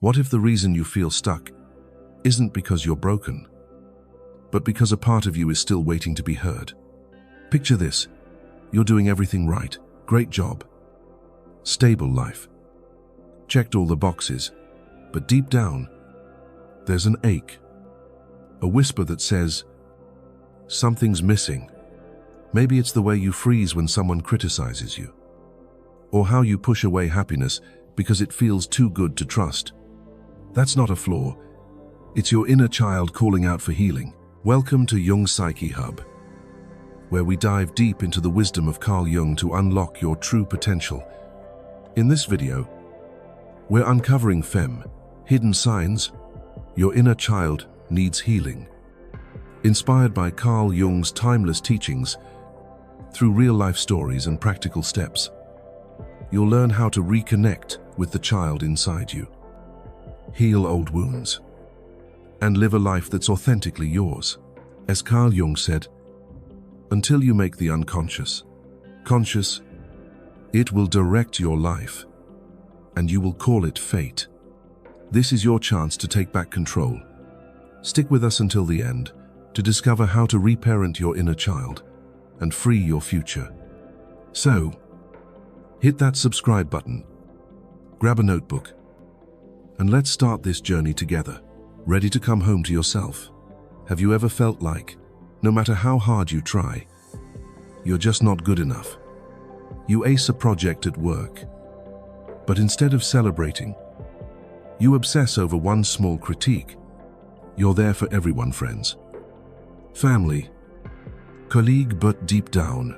What if the reason you feel stuck isn't because you're broken, but because a part of you is still waiting to be heard? Picture this. You're doing everything right. Great job. Stable life. Checked all the boxes. But deep down, there's an ache. A whisper that says, something's missing. Maybe it's the way you freeze when someone criticizes you, or how you push away happiness because it feels too good to trust. That's not a flaw. It's your inner child calling out for healing. Welcome to Jung Psyche Hub, where we dive deep into the wisdom of Carl Jung to unlock your true potential. In this video, we're uncovering hidden signs. Your inner child needs healing. Inspired by Carl Jung's timeless teachings, through real-life stories and practical steps, you'll learn how to reconnect with the child inside you, heal old wounds, and live a life that's authentically yours. As Carl Jung said, until you make the unconscious conscious, it will direct your life, and you will call it fate. This is your chance to take back control. Stick with us until the end to discover how to reparent your inner child and free your future. So, hit that subscribe button, grab a notebook, and let's start this journey together. Ready to come home to yourself? Have you ever felt like, no matter how hard you try, you're just not good enough? You ace a project at work, but instead of celebrating, you obsess over one small critique. You're there for everyone, friends, family, colleague, but deep down,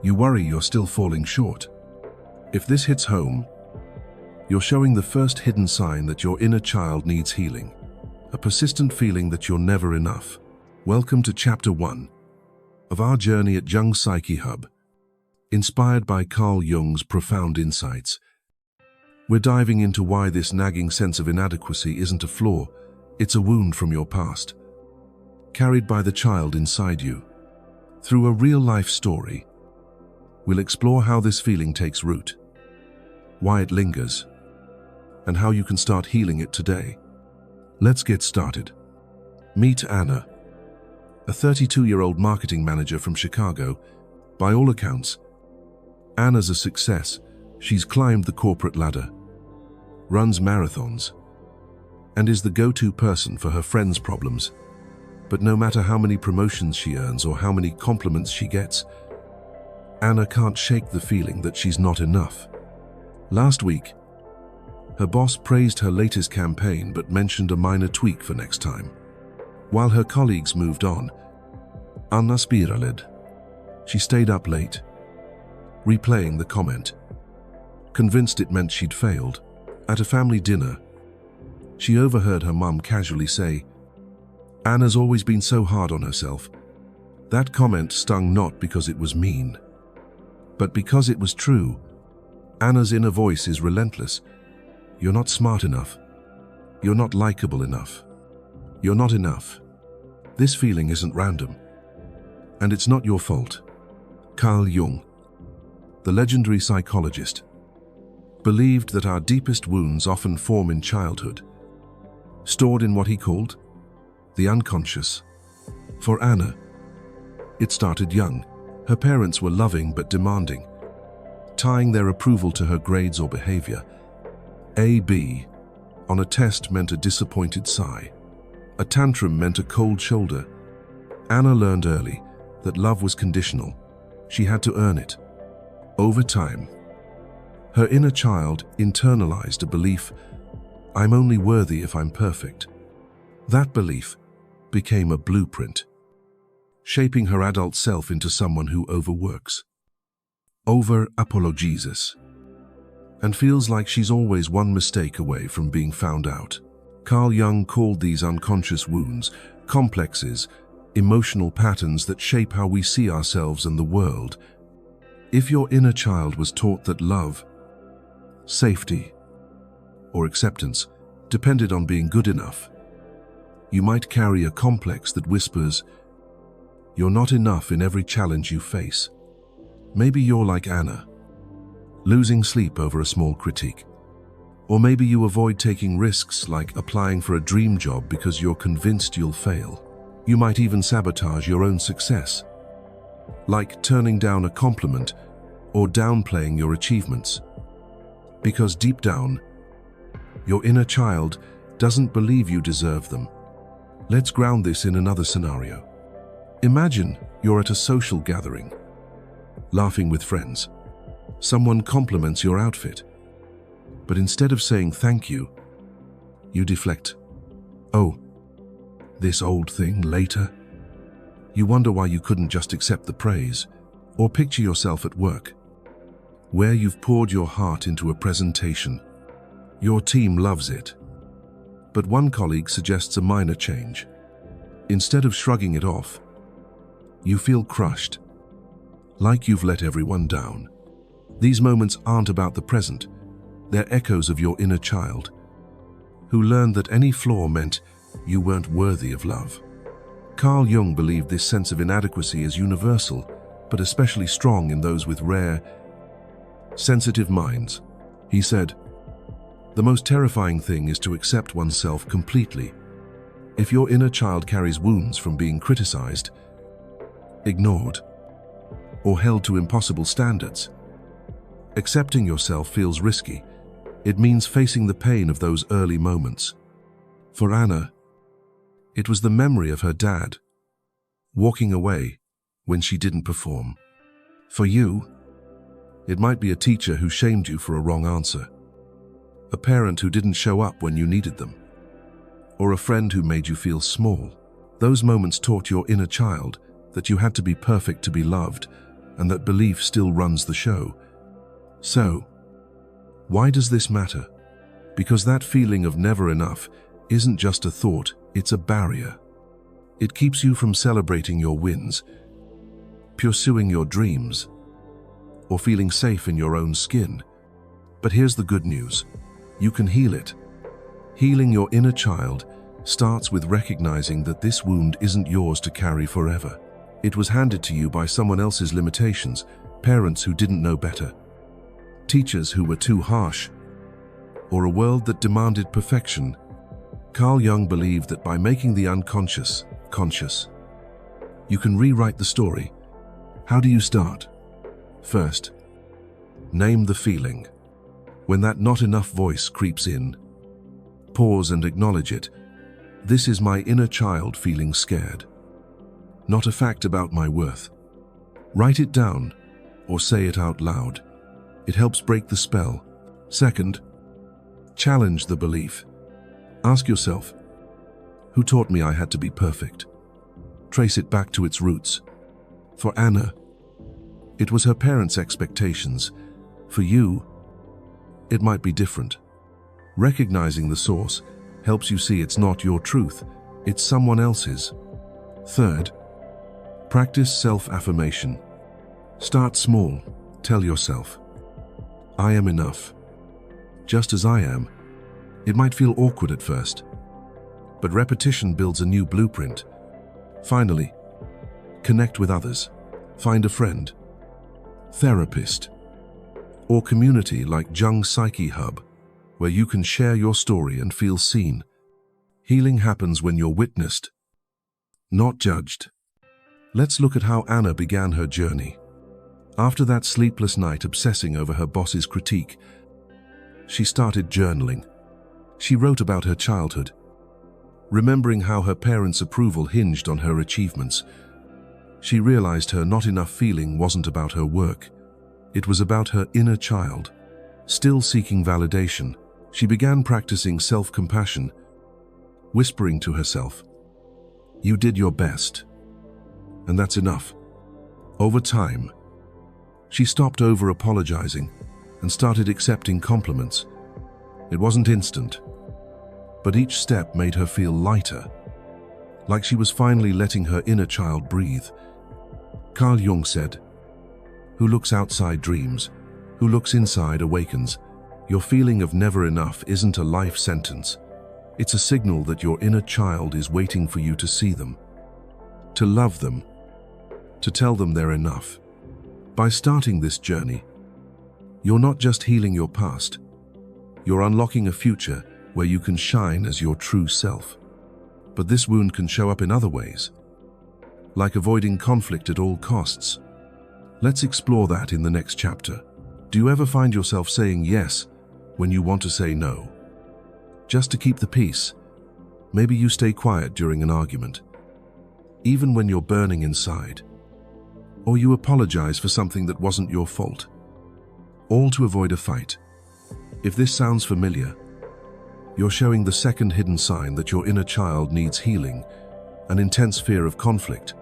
you worry you're still falling short. If this hits home, you're showing the first hidden sign that your inner child needs healing, a persistent feeling that you're never enough. Welcome to Chapter 1 of our journey at Jung Psyche Hub. Inspired by Carl Jung's profound insights, we're diving into why this nagging sense of inadequacy isn't a flaw, it's a wound from your past, carried by the child inside you. Through a real-life story, we'll explore how this feeling takes root, why it lingers, and how you can start healing it today. Let's get started. Meet Anna, a 32-year-old marketing manager from Chicago. By all accounts, Anna's a success. She's climbed the corporate ladder, runs marathons, and is the go-to person for her friends' problems. But no matter how many promotions she earns or how many compliments she gets, Anna can't shake the feeling that she's not enough. Last week, her boss praised her latest campaign but mentioned a minor tweak for next time. While her colleagues moved on, Anna spiraled. She stayed up late, replaying the comment, convinced it meant she'd failed. At a family dinner, she overheard her mum casually say, "Anna's always been so hard on herself." That comment stung not because it was mean, but because it was true. Anna's inner voice is relentless. You're not smart enough. You're not likable enough. You're not enough. This feeling isn't random, and it's not your fault. Carl Jung, the legendary psychologist, believed that our deepest wounds often form in childhood, stored in what he called the unconscious. For Anna, it started young. Her parents were loving but demanding, tying their approval to her grades or behavior. A B on a test meant a disappointed sigh. A tantrum meant a cold shoulder. Anna learned early that love was conditional. She had to earn it. Over time, her inner child internalized a belief, "I'm only worthy if I'm perfect." That belief became a blueprint, shaping her adult self into someone who overworks, over-apologizes, and feels like she's always one mistake away from being found out. Carl Jung called these unconscious wounds complexes, emotional patterns that shape how we see ourselves and the world. If your inner child was taught that love, safety, or acceptance depended on being good enough, you might carry a complex that whispers, "You're not enough" in every challenge you face. Maybe you're like Anna, losing sleep over a small critique, Or maybe you avoid taking risks like applying for a dream job because you're convinced you'll fail. You might even sabotage your own success, like turning down a compliment or downplaying your achievements. Because deep down, your inner child doesn't believe you deserve them. Let's ground this in another scenario. Imagine you're at a social gathering, laughing with friends. Someone compliments your outfit, but instead of saying thank you, you deflect. Oh, this old thing later? You wonder why you couldn't just accept the praise. Or picture yourself at work, where you've poured your heart into a presentation. Your team loves it, but one colleague suggests a minor change. Instead of shrugging it off, you feel crushed, like you've let everyone down. These moments aren't about the present. They're echoes of your inner child, who learned that any flaw meant you weren't worthy of love. Carl Jung believed this sense of inadequacy is universal, but especially strong in those with rare, sensitive minds. He said, "The most terrifying thing is to accept oneself completely. If your inner child carries wounds from being criticized, ignored, or held to impossible standards, accepting yourself feels risky. It means facing the pain of those early moments." For Anna, it was the memory of her dad walking away when she didn't perform. For you, it might be a teacher who shamed you for a wrong answer, a parent who didn't show up when you needed them, or a friend who made you feel small. Those moments taught your inner child that you had to be perfect to be loved, and that belief still runs the show. So, why does this matter? Because that feeling of never enough isn't just a thought, it's a barrier. It keeps you from celebrating your wins, pursuing your dreams, or feeling safe in your own skin. But here's the good news. You can heal it. Healing your inner child starts with recognizing that this wound isn't yours to carry forever. It was handed to you by someone else's limitations, parents who didn't know better, teachers who were too harsh, or a world that demanded perfection. Carl Jung believed that by making the unconscious conscious, you can rewrite the story. How do you start? First, name the feeling. When that not enough voice creeps in, pause and acknowledge it. This is my inner child feeling scared, not a fact about my worth. Write it down or say it out loud. It helps break the spell. Second, challenge the belief. Ask yourself, who taught me I had to be perfect? Trace it back to its roots. For Anna, it was her parents' expectations. For you, it might be different. Recognizing the source helps you see it's not your truth, it's someone else's. Third, practice self-affirmation. Start small. Tell yourself, I am enough, just as I am. It might feel awkward at first, but repetition builds a new blueprint. Finally, connect with others. Find a friend, therapist, or community like Jung Psyche Hub, where you can share your story and feel seen. Healing happens when you're witnessed, not judged. Let's look at how Anna began her journey. After that sleepless night obsessing over her boss's critique, she started journaling. She wrote about her childhood, remembering how her parents' approval hinged on her achievements. She realized her not enough feeling wasn't about her work. It was about her inner child. Still seeking validation, she began practicing self-compassion, whispering to herself, "You did your best, and that's enough." Over time, she stopped over-apologizing and started accepting compliments. It wasn't instant, but each step made her feel lighter, like she was finally letting her inner child breathe. Carl Jung said, "Who looks outside dreams, who looks inside awakens." Your feeling of never enough isn't a life sentence. It's a signal that your inner child is waiting for you to see them, to love them, to tell them they're enough. By starting this journey, you're not just healing your past, You're unlocking a future where you can shine as your true self. But this wound can show up in other ways, like avoiding conflict at all costs. Let's explore that in the next chapter. Do you ever find yourself saying yes when you want to say no? Just to keep the peace. Maybe you stay quiet during an argument, even when you're burning inside. Or you apologize for something that wasn't your fault, all to avoid a fight. If this sounds familiar, you're showing the second hidden sign that your inner child needs healing, an intense fear of conflict.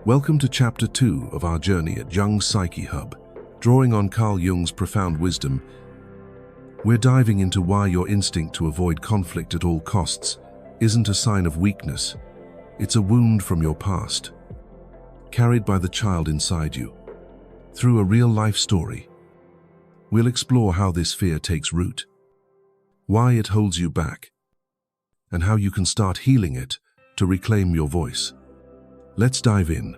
Welcome to Chapter 2 of our journey at Jung Psyche Hub. Drawing on Carl Jung's profound wisdom, we're diving into why your instinct to avoid conflict at all costs isn't a sign of weakness. It's a wound from your past, carried by the child inside you. Through a real-life story, we'll explore how this fear takes root, why it holds you back, and how you can start healing it to reclaim your voice. Let's dive in.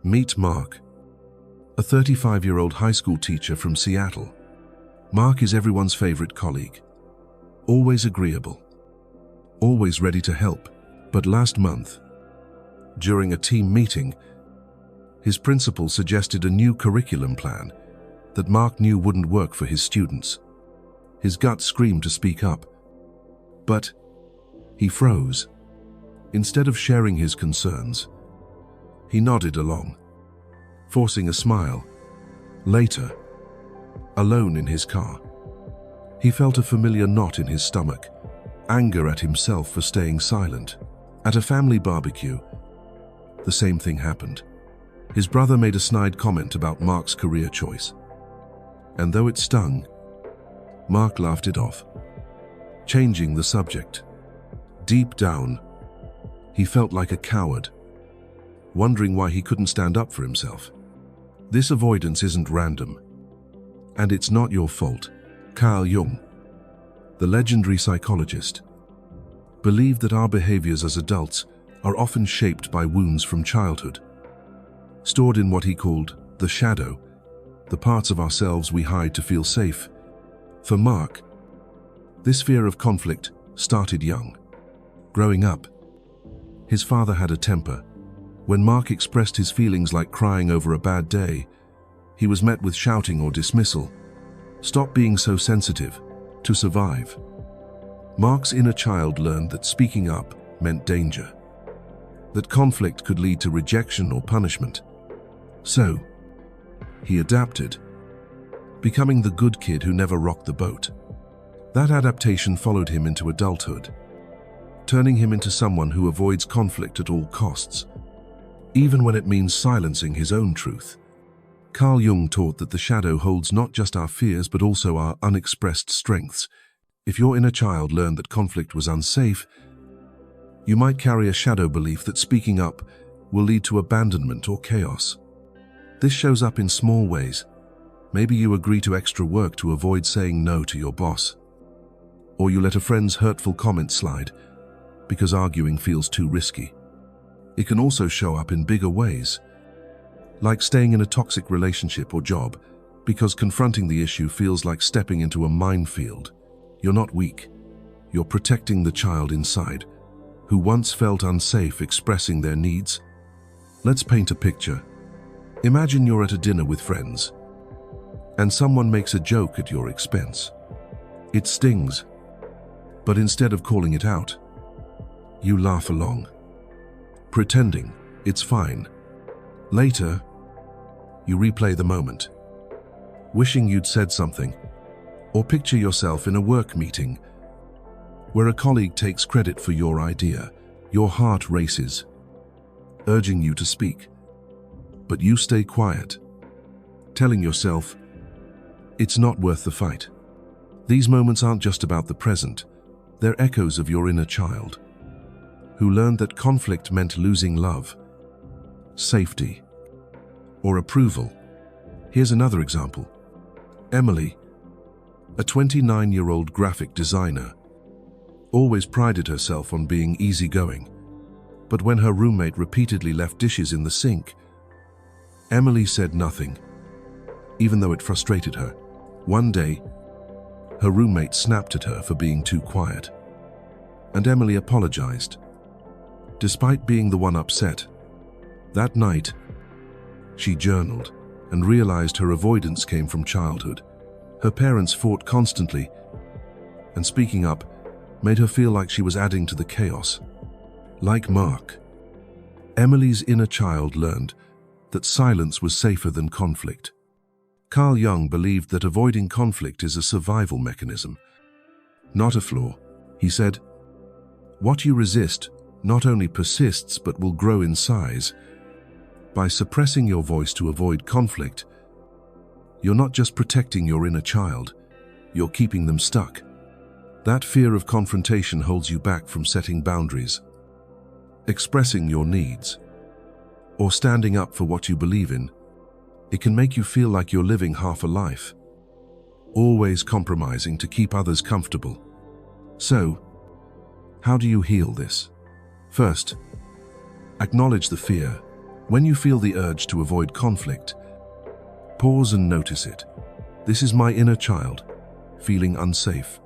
Meet Mark, a 35-year-old high school teacher from Seattle. Mark is everyone's favorite colleague, always agreeable, always ready to help. But last month, during a team meeting, his principal suggested a new curriculum plan that Mark knew wouldn't work for his students. His gut screamed to speak up, but he froze. Instead of sharing his concerns, he nodded along, forcing a smile. Later, alone in his car, he felt a familiar knot in his stomach, anger at himself for staying silent. At a family barbecue, the same thing happened. His brother made a snide comment about Mark's career choice, and though it stung, Mark laughed it off, changing the subject. Deep down, he felt like a coward, wondering why he couldn't stand up for himself. This avoidance isn't random, and it's not your fault. Carl Jung, the legendary psychologist, believed that our behaviors as adults are often shaped by wounds from childhood, stored in what he called the shadow, the parts of ourselves we hide to feel safe. For Mark, this fear of conflict started young. Growing up, his father had a temper. When Mark expressed his feelings like crying over a bad day, he was met with shouting or dismissal. Stop being so sensitive. To survive, Mark's inner child learned that speaking up meant danger, that conflict could lead to rejection or punishment. So, he adapted, becoming the good kid who never rocked the boat. That adaptation followed him into adulthood, turning him into someone who avoids conflict at all costs, even when it means silencing his own truth. Carl Jung taught that the shadow holds not just our fears but also our unexpressed strengths. If your inner child learned that conflict was unsafe, you might carry a shadow belief that speaking up will lead to abandonment or chaos. This shows up in small ways. Maybe you agree to extra work to avoid saying no to your boss, or you let a friend's hurtful comment slide because arguing feels too risky. It can also show up in bigger ways, like staying in a toxic relationship or job because confronting the issue feels like stepping into a minefield. You're not weak. You're protecting the child inside, who once felt unsafe expressing their needs. Let's paint a picture. Imagine you're at a dinner with friends, and someone makes a joke at your expense. It stings, but instead of calling it out, you laugh along, pretending it's fine. Later, you replay the moment, wishing you'd said something, or picture yourself in a work meeting where a colleague takes credit for your idea. Your heart races, urging you to speak, but you stay quiet, telling yourself it's not worth the fight. These moments aren't just about the present, they're echoes of your inner child, who learned that conflict meant losing love, safety, or approval. Here's another example. Emily, a 29-year-old graphic designer, always prided herself on being easygoing. But when her roommate repeatedly left dishes in the sink, Emily said nothing, even though it frustrated her. One day, Her roommate snapped at her for being too quiet, and Emily apologized. Despite being the one upset, that night, she journaled and realized her avoidance came from childhood. Her parents fought constantly, and speaking up made her feel like she was adding to the chaos. Like Mark, Emily's inner child learned that silence was safer than conflict. Carl Jung believed that avoiding conflict is a survival mechanism, not a flaw. He said, "What you resist not only persists but will grow in size. By suppressing your voice to avoid conflict, you're not just protecting your inner child, you're keeping them stuck." That fear of confrontation holds you back from setting boundaries, expressing your needs, or standing up for what you believe in. It can make you feel like you're living half a life, always compromising to keep others comfortable. So, how do you heal this? First, acknowledge the fear. When you feel the urge to avoid conflict, pause and notice it. This is my inner child, feeling unsafe.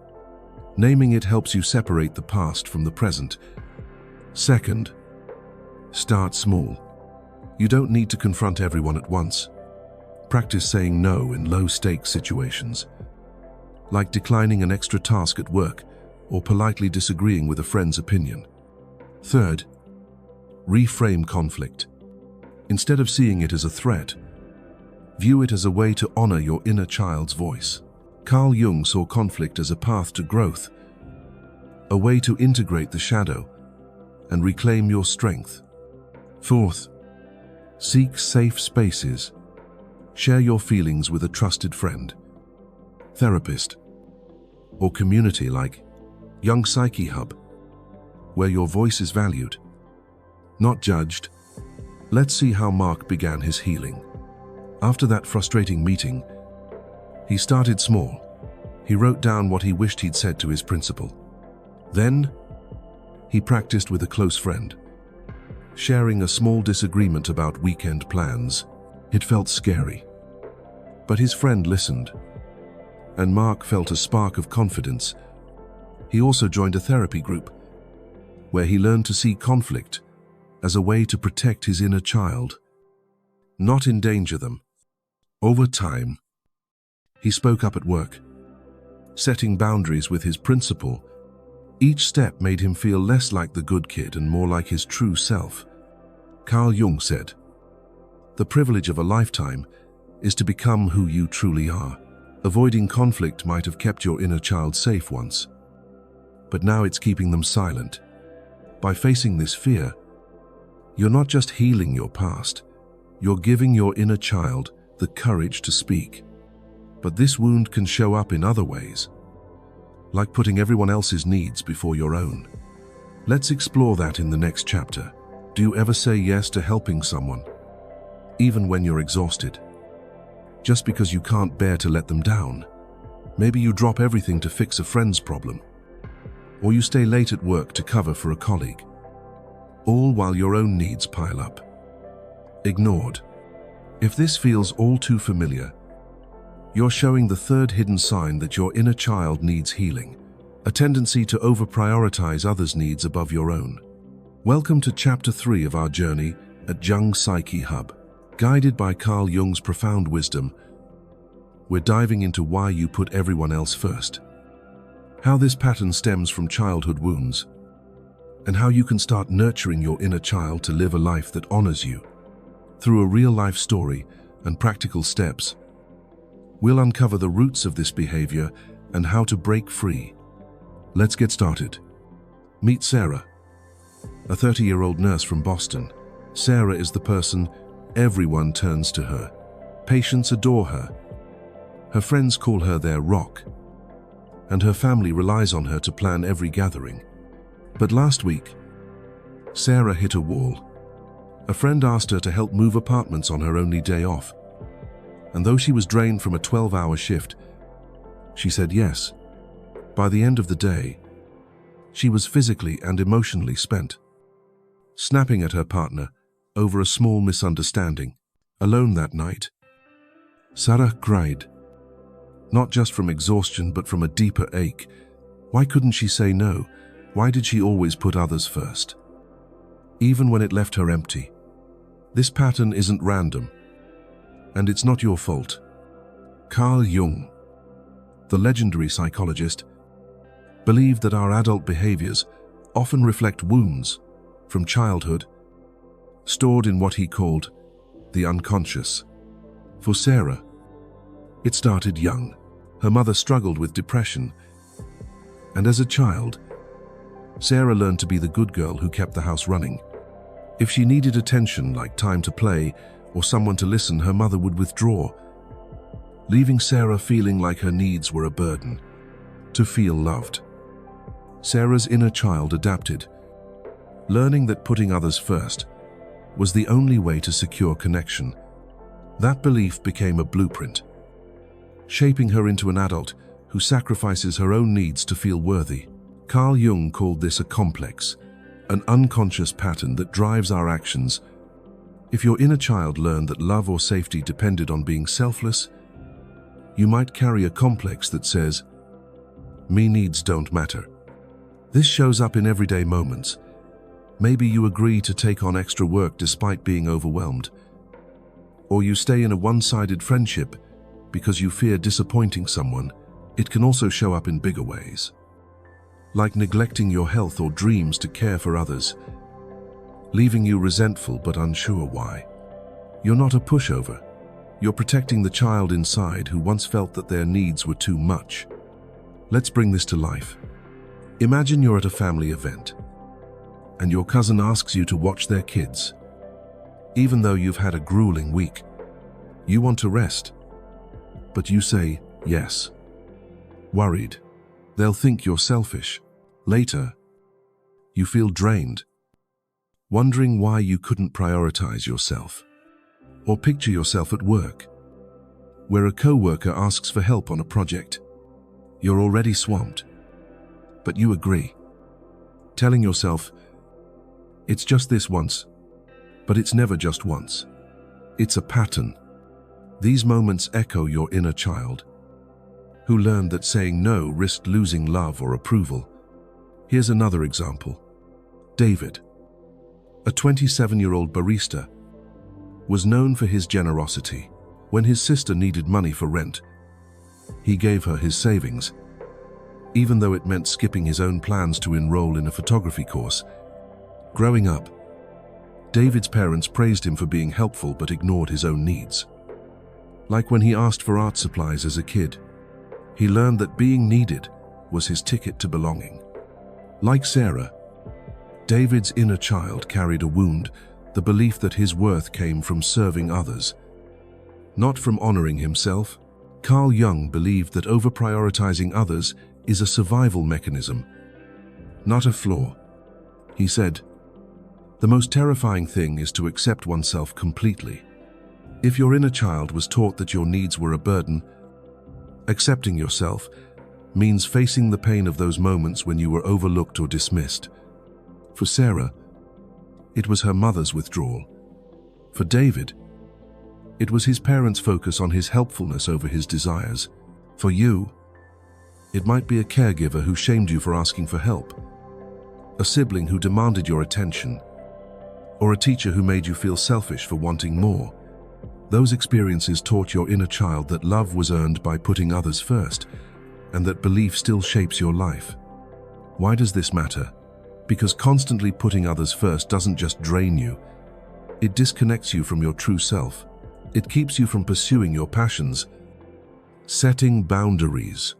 Naming it helps you separate the past from the present. Second, start small. You don't need to confront everyone at once. Practice saying no in low-stakes situations, like declining an extra task at work or politely disagreeing with a friend's opinion. Third, reframe conflict. Instead of seeing it as a threat, view it as a way to honor your inner child's voice. Carl Jung saw conflict as a path to growth, a way to integrate the shadow and reclaim your strength. Fourth, seek safe spaces. Share your feelings with a trusted friend, therapist, or community like Jung Psyche Hub, where your voice is valued, not judged. Let's see how Mark began his healing. After that frustrating meeting, he started small. He wrote down what he wished he'd said to his principal. Then, he practiced with a close friend, sharing a small disagreement about weekend plans. It felt scary, but his friend listened, and Mark felt a spark of confidence. He also joined a therapy group, where he learned to see conflict as a way to protect his inner child, not endanger them. Over time, he spoke up at work, setting boundaries with his principal. Each step made him feel less like the good kid and more like his true self. Carl Jung said, "The privilege of a lifetime is to become who you truly are." Avoiding conflict might have kept your inner child safe once, but now it's keeping them silent. By facing this fear, you're not just healing your past, you're giving your inner child the courage to speak. But this wound can show up in other ways, like putting everyone else's needs before your own. Let's explore that in the next chapter. Do you ever say yes to helping someone, even when you're exhausted, just because you can't bear to let them down? Maybe you drop everything to fix a friend's problem, or you stay late at work to cover for a colleague, all while your own needs pile up. Ignored. If this feels all too familiar, you're showing the third hidden sign that your inner child needs healing, a tendency to over-prioritize others' needs above your own. Welcome to Chapter 3 of our journey at Jung Psyche Hub. Guided by Carl Jung's profound wisdom, we're diving into why you put everyone else first, how this pattern stems from childhood wounds, and how you can start nurturing your inner child to live a life that honors you. Through a real-life story and practical steps, we'll uncover the roots of this behavior and how to break free. Let's get started. Meet Sarah, a 30-year-old nurse from Boston. Sarah is the person everyone turns to her. Patients adore her. Her friends call her their rock, and her family relies on her to plan every gathering. But last week, Sarah hit a wall. A friend asked her to help move apartments on her only day off, and though she was drained from a 12-hour shift, she said yes. By the end of the day, she was physically and emotionally spent, snapping at her partner over a small misunderstanding. Alone that night, Sarah cried, not just from exhaustion but from a deeper ache. Why couldn't she say no? Why did she always put others first, even when it left her empty? This pattern isn't random, and it's not your fault. Carl Jung, the legendary psychologist, believed that our adult behaviors often reflect wounds from childhood, stored in what he called the unconscious. For Sarah, it started young. Her mother struggled with depression, and as a child, Sarah learned to be the good girl who kept the house running. If she needed attention, like time to play or someone to listen, her mother would withdraw, leaving Sarah feeling like her needs were a burden. To feel loved, Sarah's inner child adapted, learning that putting others first was the only way to secure connection. That belief became a blueprint, shaping her into an adult who sacrifices her own needs to feel worthy. Carl Jung called this a complex, an unconscious pattern that drives our actions. If your inner child learned that love or safety depended on being selfless, you might carry a complex that says, "Me needs don't matter." This shows up in everyday moments. Maybe you agree to take on extra work despite being overwhelmed, or you stay in a one-sided friendship because you fear disappointing someone. It can also show up in bigger ways, like neglecting your health or dreams to care for others, leaving you resentful but unsure why. You're not a pushover. You're protecting the child inside who once felt that their needs were too much. Let's bring this to life. Imagine you're at a family event, and your cousin asks you to watch their kids. Even though you've had a grueling week, you want to rest, but you say yes, worried they'll think you're selfish. Later, you feel drained, wondering why you couldn't prioritize yourself. Or picture yourself at work, where a co-worker asks for help on a project. You're already swamped, but you agree, telling yourself, it's just this once. But it's never just once. It's a pattern. These moments echo your inner child, who learned that saying no risked losing love or approval. Here's another example. David, a 27-year-old barista, was known for his generosity. When his sister needed money for rent, he gave her his savings, even though it meant skipping his own plans to enroll in a photography course. Growing up, David's parents praised him for being helpful but ignored his own needs. Like when he asked for art supplies as a kid, he learned that being needed was his ticket to belonging. Like Sarah, David's inner child carried a wound, the belief that his worth came from serving others, not from honoring himself. Carl Jung believed that over-prioritizing others is a survival mechanism, not a flaw. He said, "The most terrifying thing is to accept oneself completely." If your inner child was taught that your needs were a burden, accepting yourself means facing the pain of those moments when you were overlooked or dismissed. For Sarah, it was her mother's withdrawal. For David, it was his parents' focus on his helpfulness over his desires. For you, it might be a caregiver who shamed you for asking for help, a sibling who demanded your attention, or a teacher who made you feel selfish for wanting more. Those experiences taught your inner child that love was earned by putting others first, and that belief still shapes your life. Why does this matter? Because constantly putting others first doesn't just drain you, it disconnects you from your true self. It keeps you from pursuing your passions, setting boundaries,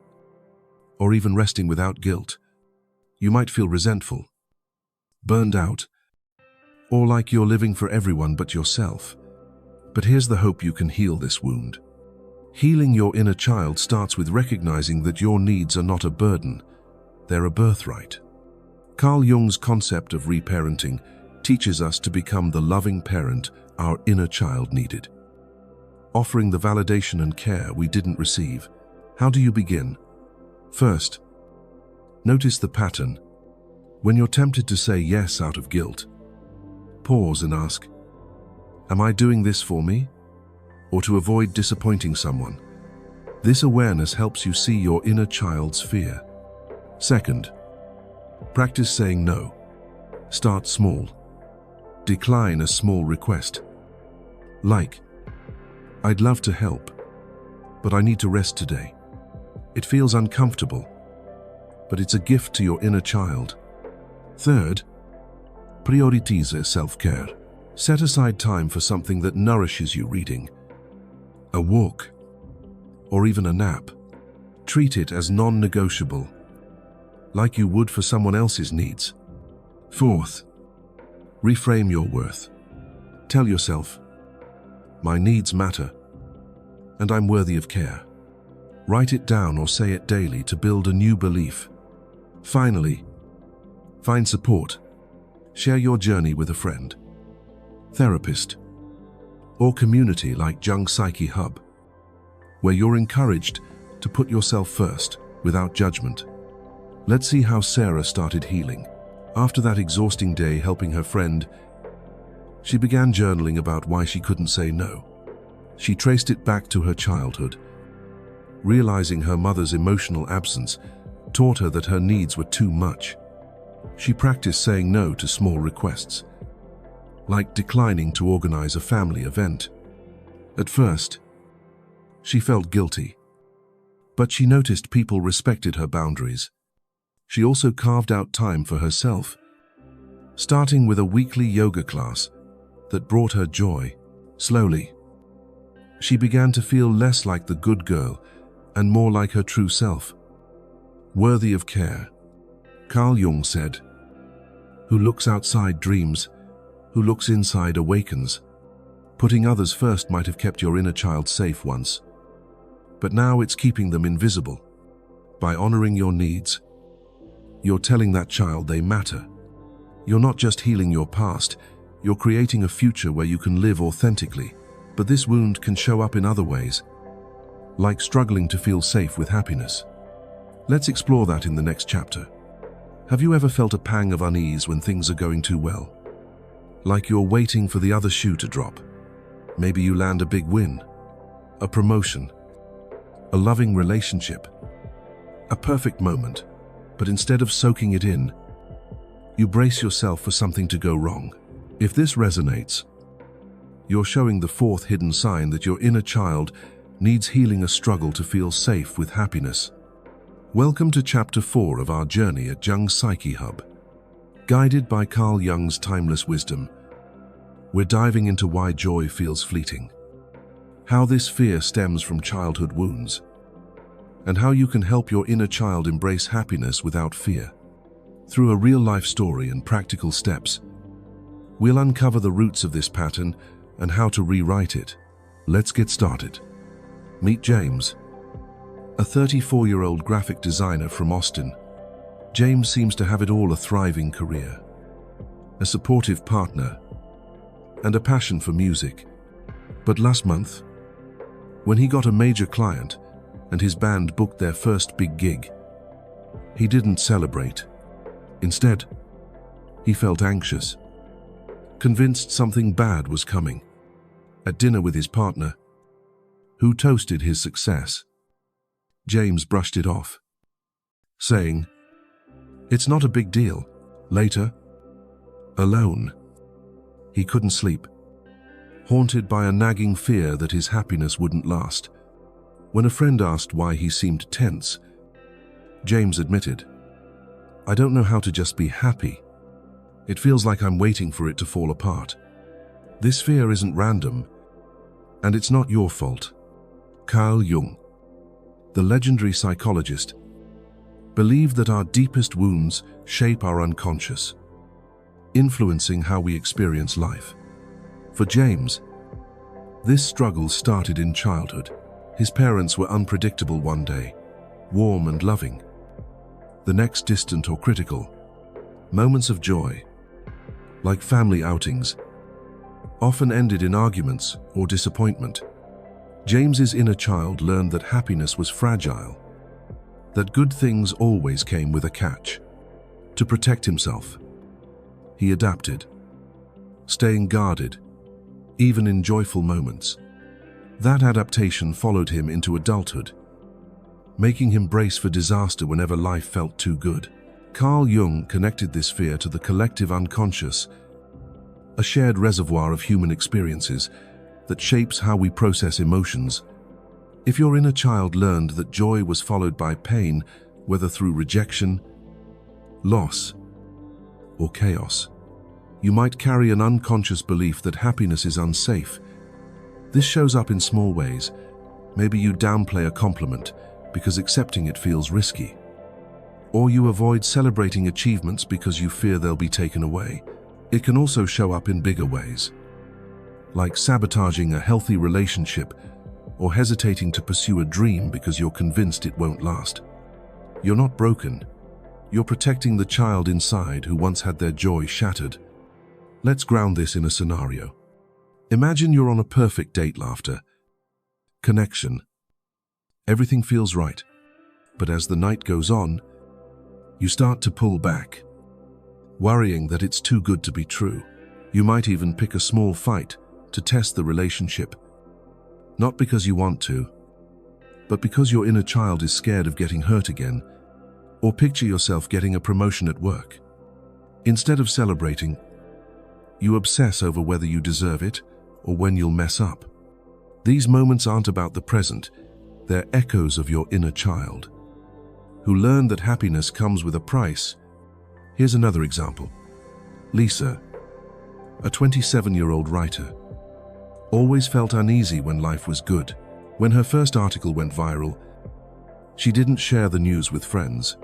or even resting without guilt. You might feel resentful, burned out, or like you're living for everyone but yourself. But here's the hope: you can heal this wound. Healing your inner child starts with recognizing that your needs are not a burden, they're a birthright. Carl Jung's concept of reparenting teaches us to become the loving parent our inner child needed, offering the validation and care we didn't receive. How do you begin? First, notice the pattern. When you're tempted to say yes out of guilt, pause and ask, am I doing this for me, or to avoid disappointing someone? This awareness helps you see your inner child's fear. Second, practice saying no. Start small. Decline a small request. Like, I'd love to help, but I need to rest today. It feels uncomfortable, but it's a gift to your inner child. Third, prioritize self-care. Set aside time for something that nourishes you, reading, a walk, or even a nap. Treat it as non-negotiable, like you would for someone else's needs. Fourth, reframe your worth. Tell yourself, my needs matter, and I'm worthy of care. Write it down or say it daily to build a new belief. Finally, find support. Share your journey with a friend, therapist, or community like Jung Psyche Hub, where you're encouraged to put yourself first without judgment. Let's see how Sarah started healing. After that exhausting day helping her friend, she began journaling about why she couldn't say no. She traced it back to her childhood. Realizing her mother's emotional absence taught her that her needs were too much. She practiced saying no to small requests, like declining to organize a family event. At first, she felt guilty, but she noticed people respected her boundaries. She also carved out time for herself, starting with a weekly yoga class that brought her joy. Slowly, she began to feel less like the good girl and more like her true self, worthy of care. Carl Jung said, "Who looks outside dreams, who looks inside awakens." Putting others first might have kept your inner child safe once, but now it's keeping them invisible. By honoring your needs, you're telling that child they matter. You're not just healing your past, you're creating a future where you can live authentically. But this wound can show up in other ways, like struggling to feel safe with happiness. Let's explore that in the next chapter. Have you ever felt a pang of unease when things are going too well? Like you're waiting for the other shoe to drop. Maybe you land a big win, a promotion, a loving relationship, a perfect moment, but instead of soaking it in, you brace yourself for something to go wrong. If this resonates, you're showing the fourth hidden sign that your inner child needs healing, a struggle to feel safe with happiness. Welcome to Chapter 4 of our journey at Jung Psyche Hub. Guided by Carl Jung's timeless wisdom, we're diving into why joy feels fleeting, how this fear stems from childhood wounds, and how you can help your inner child embrace happiness without fear. Through a real-life story and practical steps, we'll uncover the roots of this pattern and how to rewrite it. Let's get started. Meet James, a 34-year-old graphic designer from Austin. James seems to have it all: a thriving career, a supportive partner, and a passion for music. But last month, when he got a major client and his band booked their first big gig, he didn't celebrate. Instead, he felt anxious, convinced something bad was coming. At dinner with his partner, who toasted his success, James brushed it off, saying, "It's not a big deal." Later, alone, he couldn't sleep, haunted by a nagging fear that his happiness wouldn't last. When a friend asked why he seemed tense, James admitted, "I don't know how to just be happy. It feels like I'm waiting for it to fall apart." This fear isn't random, and it's not your fault. Carl Jung, the legendary psychologist, believed that our deepest wounds shape our unconscious, influencing how we experience life. For James, this struggle started in childhood. His parents were unpredictable one day, warm and loving, the next distant or critical. Moments of joy, like family outings, often ended in arguments or disappointment. James's inner child learned that happiness was fragile, that good things always came with a catch. To protect himself, he adapted, staying guarded, even in joyful moments. That adaptation followed him into adulthood. making him brace for disaster whenever life felt too good. Carl Jung connected this fear to the collective unconscious, a shared reservoir of human experiences that shapes how we process emotions. If your inner child learned that joy was followed by pain, whether through rejection, loss, or chaos, you might carry an unconscious belief that happiness is unsafe. This shows up in small ways. Maybe you downplay a compliment because accepting it feels risky. Or you avoid celebrating achievements because you fear they'll be taken away. It can also show up in bigger ways, like sabotaging a healthy relationship or hesitating to pursue a dream because you're convinced it won't last. You're not broken. You're protecting the child inside who once had their joy shattered. Let's ground this in a scenario. Imagine you're on a perfect date. Laughter, connection. Everything feels right. But as the night goes on, you start to pull back, worrying that it's too good to be true. You might even pick a small fight to test the relationship. Not because you want to, but because your inner child is scared of getting hurt again. Or picture yourself getting a promotion at work. Instead of celebrating, you obsess over whether you deserve it or when you'll mess up. These moments aren't about the present, they're echoes of your inner child, who learned that happiness comes with a price. Here's another example. Lisa, a 27-year-old writer, always felt uneasy when life was good. When her first article went viral, she didn't share the news with friends.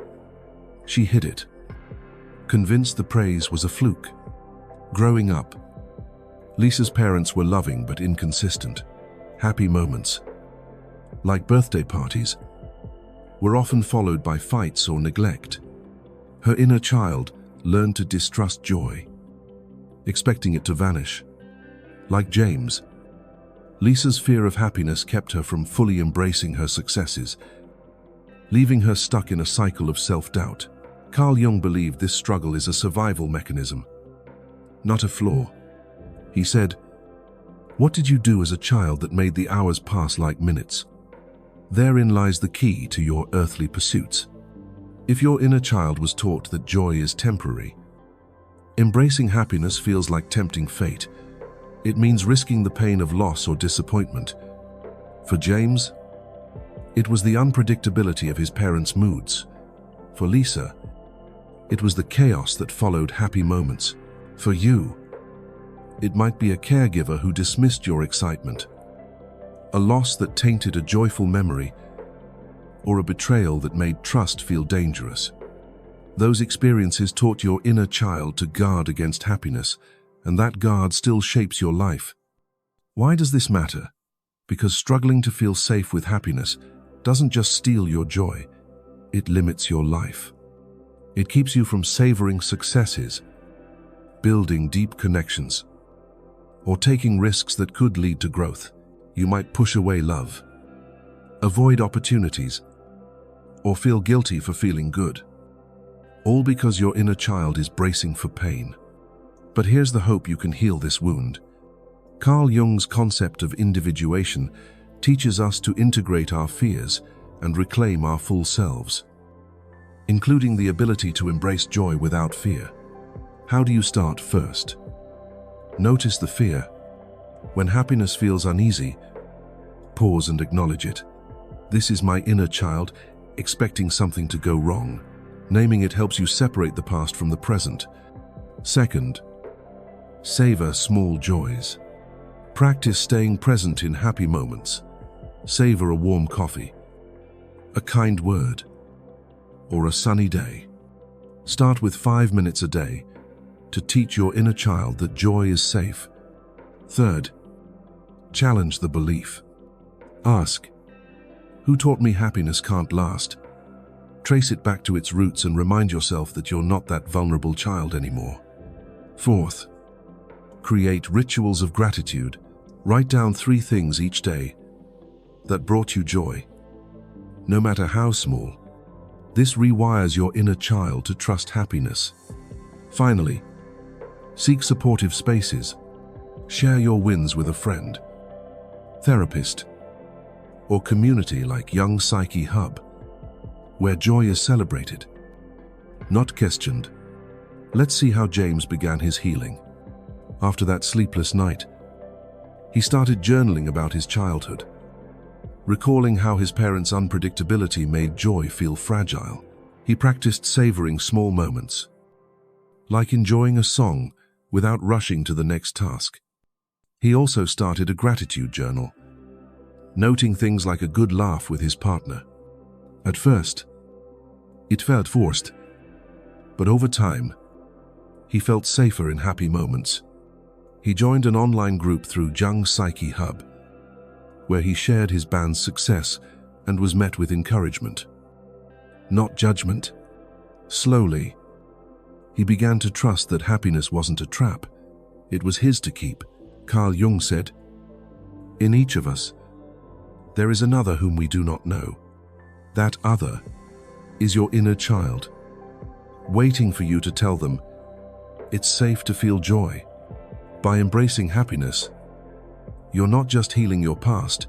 She hid it, convinced the praise was a fluke. Growing up, Lisa's parents were loving but inconsistent. Happy moments, like birthday parties, were often followed by fights or neglect. Her inner child learned to distrust joy, expecting it to vanish. Like James, Lisa's fear of happiness kept her from fully embracing her successes, leaving her stuck in a cycle of self-doubt. Carl Jung believed this struggle is a survival mechanism, not a flaw. He said, "What did you do as a child that made the hours pass like minutes? Therein lies the key to your earthly pursuits." If your inner child was taught that joy is temporary, embracing happiness feels like tempting fate. It means risking the pain of loss or disappointment. For James, it was the unpredictability of his parents' moods. For Lisa, it was the chaos that followed happy moments. For you, it might be a caregiver who dismissed your excitement, a loss that tainted a joyful memory, or a betrayal that made trust feel dangerous. Those experiences taught your inner child to guard against happiness, and that guard still shapes your life. Why does this matter? Because struggling to feel safe with happiness doesn't just steal your joy, it limits your life. It keeps you from savoring successes, building deep connections, or taking risks that could lead to growth. You might push away love, avoid opportunities, or feel guilty for feeling good, all because your inner child is bracing for pain. But here's the hope you can heal this wound. Carl Jung's concept of individuation teaches us to integrate our fears and reclaim our full selves, including the ability to embrace joy without fear. How do you start? First, notice the fear. When happiness feels uneasy, pause and acknowledge it. This is my inner child expecting something to go wrong. Naming it helps you separate the past from the present. Second, savor small joys. Practice staying present in happy moments. Savor a warm coffee, a kind word, or a sunny day. Start with 5 minutes a day to teach your inner child that joy is safe. Third, challenge the belief. Ask, who taught me happiness can't last? Trace it back to its roots and remind yourself that you're not that vulnerable child anymore. Fourth, create rituals of gratitude. Write down 3 things each day that brought you joy, no matter how small. This rewires your inner child to trust happiness. Finally, seek supportive spaces. Share your wins with a friend, therapist, or community like Jung Psyche Hub. where joy is celebrated, not questioned. Let's see how James began his healing. After that sleepless night, he started journaling about his childhood, recalling how his parents' unpredictability made joy feel fragile. He practiced savoring small moments, like enjoying a song without rushing to the next task. He also started a gratitude journal, noting things like a good laugh with his partner. At first, it felt forced, but over time, he felt safer in happy moments. He joined an online group through Jung Psyche Hub, where he shared his band's success and was met with encouragement, not judgment. Slowly, he began to trust that happiness wasn't a trap, it was his to keep. Carl Jung said, "In each of us, there is another whom we do not know. That other is your inner child, waiting for you to tell them it's safe to feel joy." By embracing happiness, you're not just healing your past,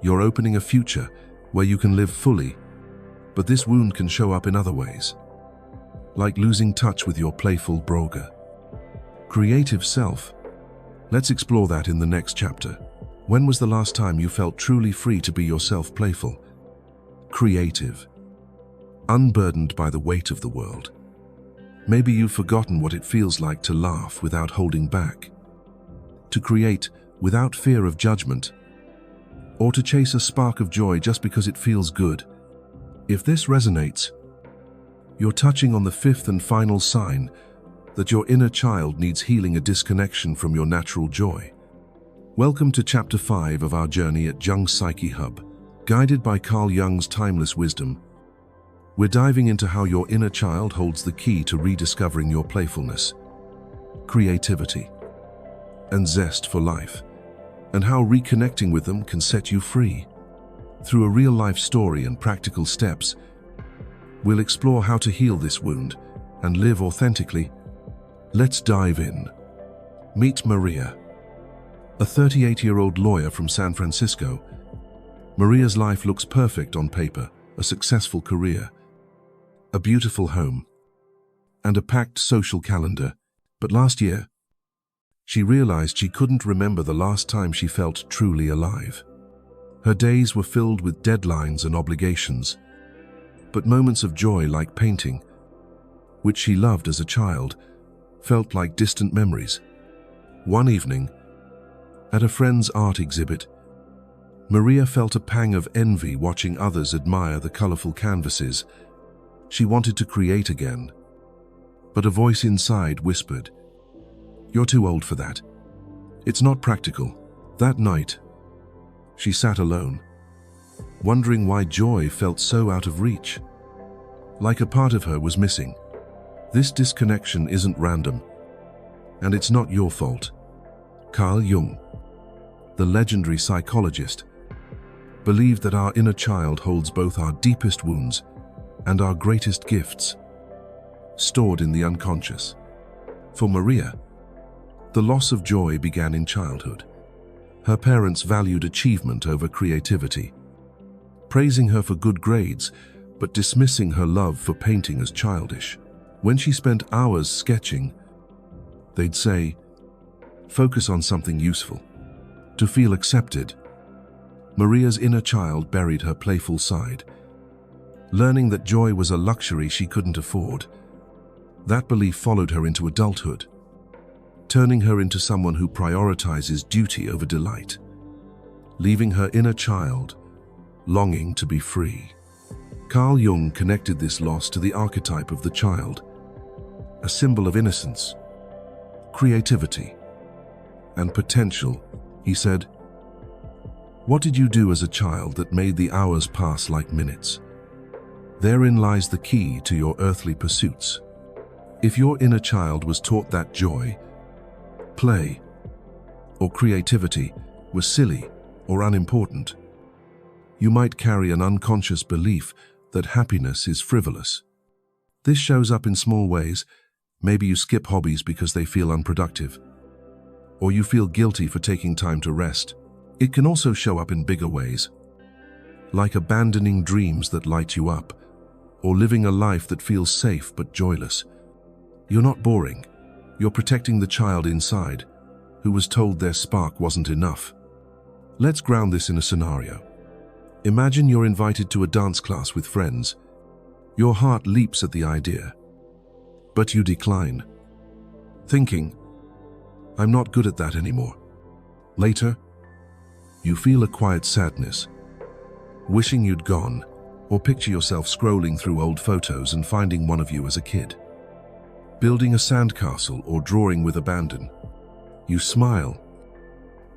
you're opening a future where you can live fully. But this wound can show up in other ways, like losing touch with your playful broga, creative self. Let's explore that in the next chapter. When was the last time you felt truly free to be yourself, playful, creative, unburdened by the weight of the world? Maybe you've forgotten what it feels like to laugh without holding back, to create without fear of judgment, or to chase a spark of joy just because it feels good. If this resonates, you're touching on the fifth and final sign that your inner child needs healing, a disconnection from your natural joy. Welcome to Chapter 5 of our journey at Jung Psyche Hub. Guided by Carl Jung's timeless wisdom, we're diving into how your inner child holds the key to rediscovering your playfulness, creativity, and zest for life, and how reconnecting with them can set you free. Through a real-life story and practical steps, we'll explore how to heal this wound and live authentically. Let's dive in. Meet Maria, a 38-year-old lawyer from San Francisco. Maria's life looks perfect on paper: a successful career, a beautiful home, and a packed social calendar. But last year, she realized she couldn't remember the last time she felt truly alive. Her days were filled with deadlines and obligations, but moments of joy like painting, which she loved as a child, felt like distant memories. One evening, at a friend's art exhibit, Maria felt a pang of envy watching others admire the colorful canvases. She wanted to create again, but a voice inside whispered, "You're too old for that. It's not practical." That night, she sat alone, wondering why joy felt so out of reach. Like a part of her was missing. This disconnection isn't random, and it's not your fault. Carl Jung, the legendary psychologist, believed that our inner child holds both our deepest wounds and our greatest gifts, stored in the unconscious. For Maria, the loss of joy began in childhood. Her parents valued achievement over creativity, praising her for good grades, but dismissing her love for painting as childish. When she spent hours sketching, they'd say, "Focus on something useful." To feel accepted, Maria's inner child buried her playful side, learning that joy was a luxury she couldn't afford. That belief followed her into adulthood, turning her into someone who prioritizes duty over delight, leaving her inner child longing to be free. Carl Jung connected this loss to the archetype of the child, a symbol of innocence, creativity, and potential. He said, "What did you do as a child that made the hours pass like minutes? Therein lies the key to your earthly pursuits." If your inner child was taught that joy, play, or creativity was silly or unimportant, you might carry an unconscious belief that happiness is frivolous. This shows up in small ways. Maybe you skip hobbies because they feel unproductive, or you feel guilty for taking time to rest. It can also show up in bigger ways, like abandoning dreams that light you up, or living a life that feels safe but joyless. You're not boring. You're protecting the child inside, who was told their spark wasn't enough. Let's ground this in a scenario. Imagine you're invited to a dance class with friends. Your heart leaps at the idea, but you decline, thinking, "I'm not good at that anymore." Later, you feel a quiet sadness, wishing you'd gone, or picture yourself scrolling through old photos and finding one of you as a kid, building a sandcastle or drawing with abandon. You smile,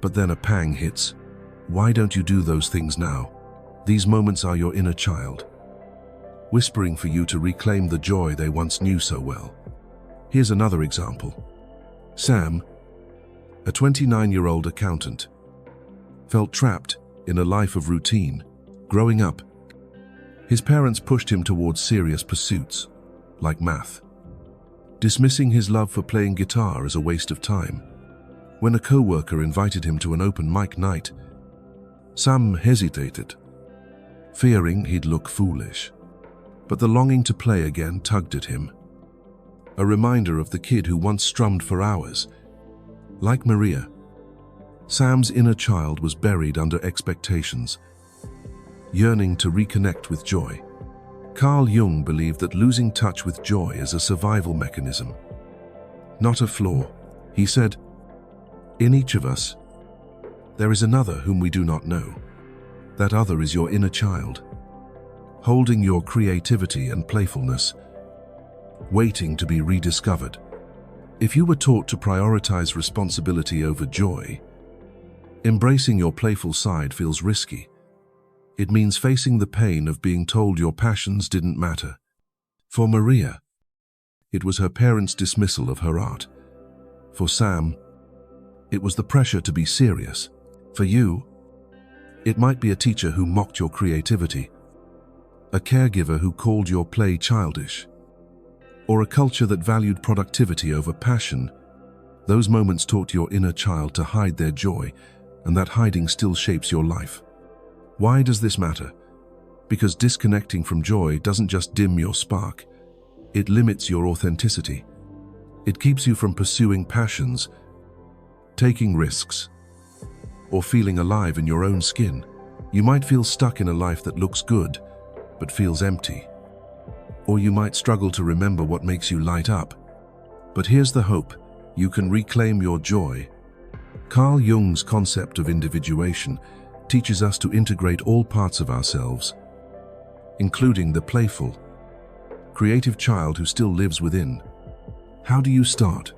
but then a pang hits. Why don't you do those things now? These moments are your inner child, whispering for you to reclaim the joy they once knew so well. Here's another example. Sam, a 29-year-old accountant, felt trapped in a life of routine. Growing up, his parents pushed him towards serious pursuits, like math, dismissing his love for playing guitar as a waste of time. When a co-worker invited him to an open mic night, Sam hesitated, fearing he'd look foolish. But the longing to play again tugged at him, a reminder of the kid who once strummed for hours. Like Maria, Sam's inner child was buried under expectations, yearning to reconnect with joy. Carl Jung believed that losing touch with joy is a survival mechanism, not a flaw. He said, "In each of us, there is another whom we do not know. That other is your inner child, holding your creativity and playfulness, waiting to be rediscovered." If you were taught to prioritize responsibility over joy, embracing your playful side feels risky. It means facing the pain of being told your passions didn't matter. For Maria, it was her parents' dismissal of her art. For Sam, it was the pressure to be serious. For you, it might be a teacher who mocked your creativity, a caregiver who called your play childish, or a culture that valued productivity over passion. Those moments taught your inner child to hide their joy, and that hiding still shapes your life. Why does this matter? Because disconnecting from joy doesn't just dim your spark, it limits your authenticity. It keeps you from pursuing passions, taking risks, or feeling alive in your own skin. You might feel stuck in a life that looks good, but feels empty. Or you might struggle to remember what makes you light up. But here's the hope: you can reclaim your joy. Carl Jung's concept of individuation teaches us to integrate all parts of ourselves, including the playful, creative child who still lives within. How do you start?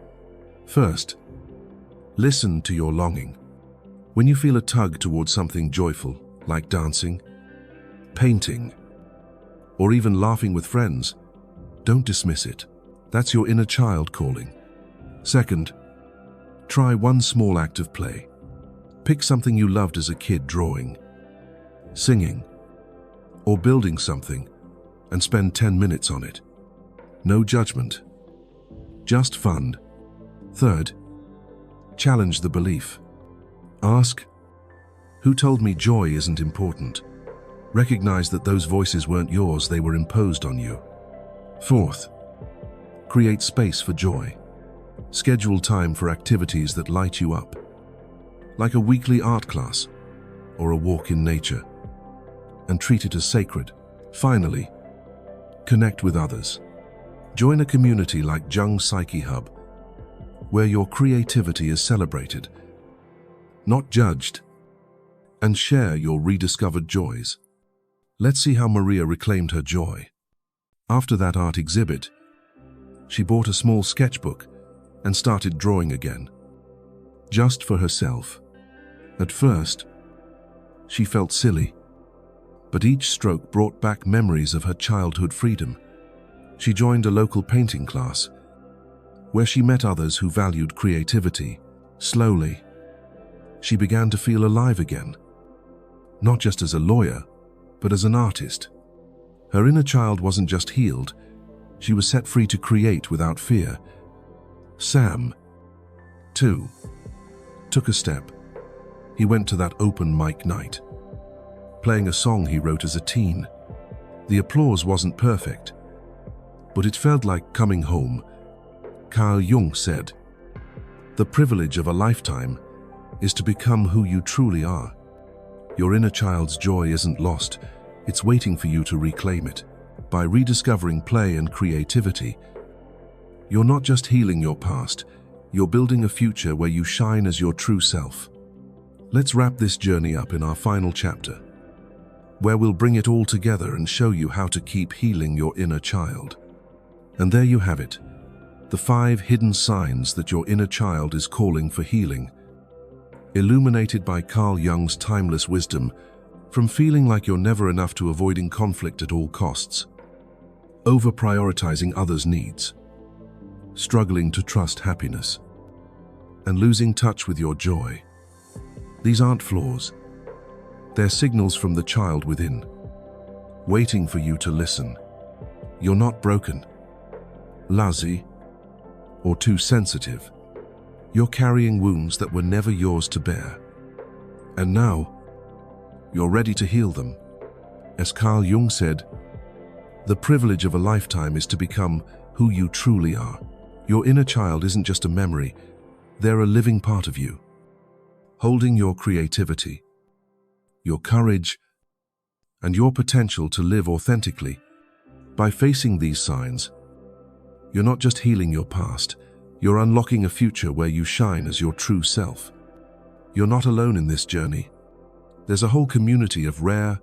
First, listen to your longing. When you feel a tug towards something joyful, like dancing, painting, or even laughing with friends, don't dismiss it. That's your inner child calling. Second, try one small act of play. Pick something you loved as a kid: drawing, singing, or building something, and spend 10 minutes on it. No judgment, just fun. Third, challenge the belief. Ask, who told me joy isn't important? Recognize that those voices weren't yours, they were imposed on you. Fourth, create space for joy. Schedule time for activities that light you up, like a weekly art class or a walk in nature, and treat it as sacred. Finally, connect with others. Join a community like Jung Psyche Hub, where your creativity is celebrated, not judged, and share your rediscovered joys. Let's see how Maria reclaimed her joy. After that art exhibit, she bought a small sketchbook and started drawing again, just for herself. At first, she felt silly, but each stroke brought back memories of her childhood freedom. She joined a local painting class, where she met others who valued creativity. Slowly, she began to feel alive again, not just as a lawyer, but as an artist. Her inner child wasn't just healed, she was set free to create without fear. Sam, too, took a step. He went to that open mic night, playing a song he wrote as a teen. The applause wasn't perfect, but it felt like coming home. Carl Jung said, "The privilege of a lifetime is to become who you truly are." Your inner child's joy isn't lost, it's waiting for you to reclaim it. By rediscovering play and creativity, you're not just healing your past, you're building a future where you shine as your true self. Let's wrap this journey up in our final chapter, where we'll bring it all together and show you how to keep healing your inner child. And there you have it, the 5 hidden signs that your inner child is calling for healing, illuminated by Carl Jung's timeless wisdom, from feeling like you're never enough to avoiding conflict at all costs, over-prioritizing others' needs, struggling to trust happiness, and losing touch with your joy. These aren't flaws. They're signals from the child within, waiting for you to listen. You're not broken, lazy, or too sensitive. You're carrying wounds that were never yours to bear. And now, you're ready to heal them. As Carl Jung said, the privilege of a lifetime is to become who you truly are. Your inner child isn't just a memory, they're a living part of you, holding your creativity, your courage, and your potential to live authentically. By facing these signs, you're not just healing your past, you're unlocking a future where you shine as your true self. You're not alone in this journey. There's a whole community of rare,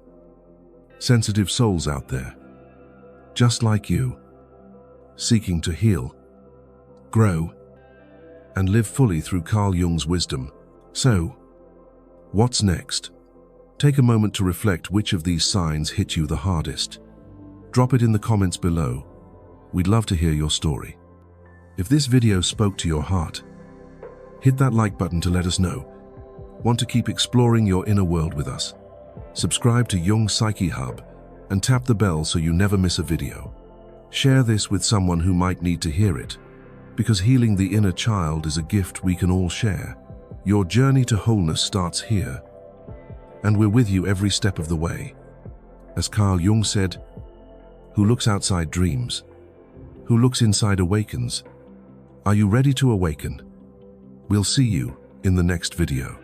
sensitive souls out there, just like you, seeking to heal, grow, and live fully through Carl Jung's wisdom. So, what's next? Take a moment to reflect which of these signs hit you the hardest. Drop it in the comments below. We'd love to hear your story. If this video spoke to your heart, hit that like button to let us know. Want to keep exploring your inner world with us? Subscribe to Jung Psyche Hub and tap the bell so you never miss a video. Share this with someone who might need to hear it, because healing the inner child is a gift we can all share. Your journey to wholeness starts here, and we're with you every step of the way. As Carl Jung said, "Who looks outside dreams. Who looks inside awakens." Are you ready to awaken? We'll see you in the next video.